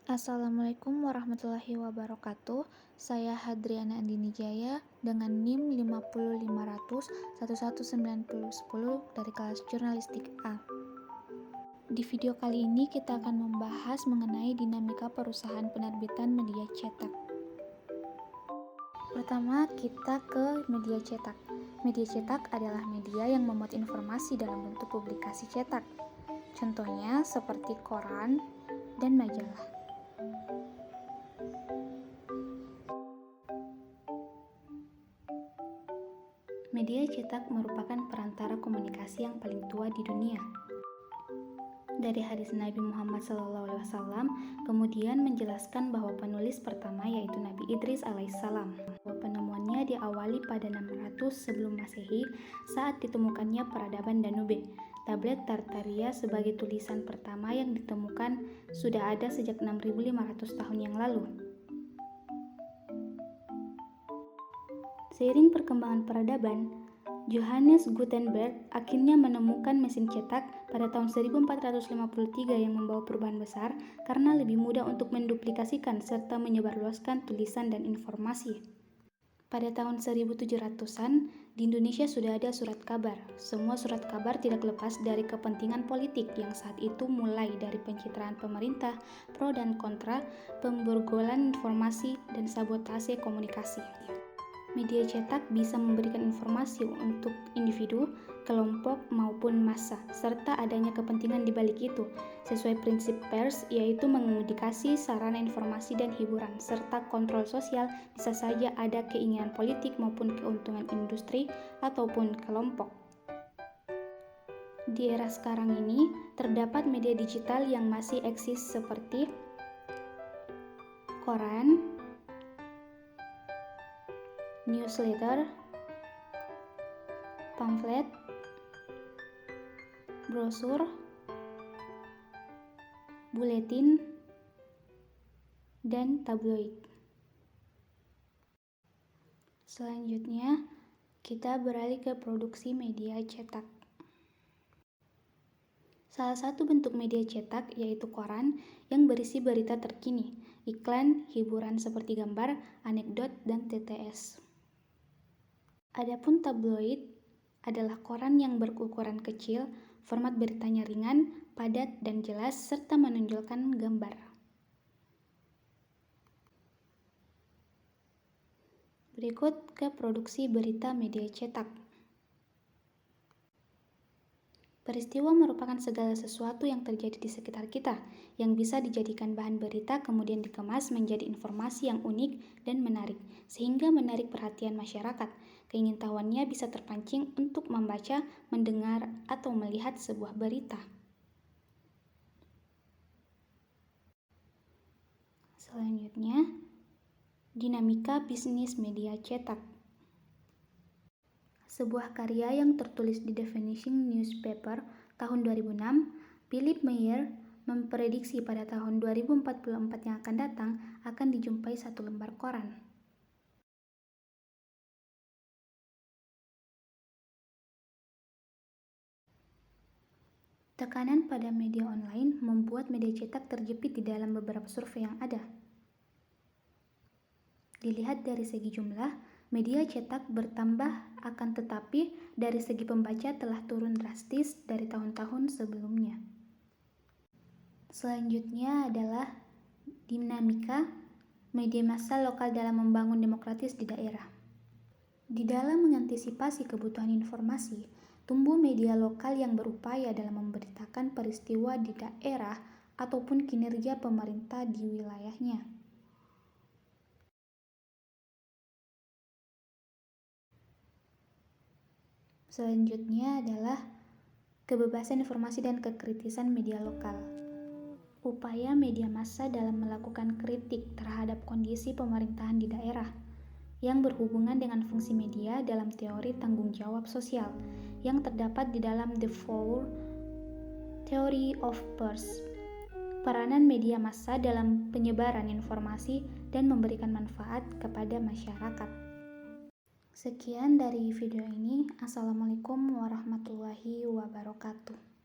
Assalamualaikum warahmatullahi wabarakatuh. Saya Hadriana Andini Jaya dengan NIM 50500 dari kelas Jurnalistik A. Di video kali ini kita akan membahas mengenai dinamika perusahaan penerbitan media cetak. Pertama, kita ke media cetak. Media cetak adalah media yang memuat informasi dalam bentuk publikasi cetak. Contohnya seperti koran dan majalah. Media cetak merupakan perantara komunikasi yang paling tua di dunia. Dari hadis Nabi Muhammad SAW, kemudian menjelaskan bahwa penulis pertama yaitu Nabi Idris alaihissalam. Penemuannya diawali pada 600 sebelum Masehi saat ditemukannya peradaban Danube. Tablet Tartaria sebagai tulisan pertama yang ditemukan sudah ada sejak 6.500 tahun yang lalu. Seiring perkembangan peradaban, Johannes Gutenberg akhirnya menemukan mesin cetak pada tahun 1453 yang membawa perubahan besar karena lebih mudah untuk menduplikasikan serta menyebarluaskan tulisan dan informasi. Pada tahun 1700-an, di Indonesia sudah ada surat kabar. Semua surat kabar tidak lepas dari kepentingan politik yang saat itu mulai dari pencitraan pemerintah, pro dan kontra, pemborgolan informasi, dan sabotase komunikasi. Media cetak bisa memberikan informasi untuk individu, kelompok, maupun massa, serta adanya kepentingan di balik itu, sesuai prinsip pers, yaitu mengomunikasi sarana informasi dan hiburan, serta kontrol sosial. Bisa saja ada keinginan politik maupun keuntungan industri ataupun kelompok. Di era sekarang ini, terdapat media digital yang masih eksis seperti koran, newsletter, pamflet, brosur, buletin, dan tabloid. Selanjutnya, kita beralih ke produksi media cetak. Salah satu bentuk media cetak yaitu koran yang berisi berita terkini, iklan, hiburan seperti gambar, anekdot, dan TTS. Adapun tabloid adalah koran yang berukuran kecil, format beritanya ringan, padat, dan jelas, serta menonjolkan gambar. Berikut ke produksi berita media cetak. Peristiwa merupakan segala sesuatu yang terjadi di sekitar kita, yang bisa dijadikan bahan berita kemudian dikemas menjadi informasi yang unik dan menarik, sehingga menarik perhatian masyarakat. Keingintahuannya bisa terpancing untuk membaca, mendengar, atau melihat sebuah berita. Selanjutnya, dinamika bisnis media cetak. Sebuah karya yang tertulis di Definition Newspaper tahun 2006, Philip Meyer memprediksi pada tahun 2044 yang akan datang akan dijumpai satu lembar koran. Tekanan pada media online membuat media cetak terjepit di dalam beberapa survei yang ada. Dilihat dari segi jumlah, media cetak bertambah, akan tetapi dari segi pembaca telah turun drastis dari tahun-tahun sebelumnya. Selanjutnya adalah dinamika media massa lokal dalam membangun demokratis di daerah. Di dalam mengantisipasi kebutuhan informasi, tumbuh media lokal yang berupaya dalam memberitakan peristiwa di daerah ataupun kinerja pemerintah di wilayahnya. Selanjutnya adalah kebebasan informasi dan kekritisan media lokal. Upaya media massa dalam melakukan kritik terhadap kondisi pemerintahan di daerah yang berhubungan dengan fungsi media dalam teori tanggung jawab sosial yang terdapat di dalam The Four Theory of Pers. Peranan media massa dalam penyebaran informasi dan memberikan manfaat kepada masyarakat. Sekian dari video ini. Assalamualaikum warahmatullahi wabarakatuh.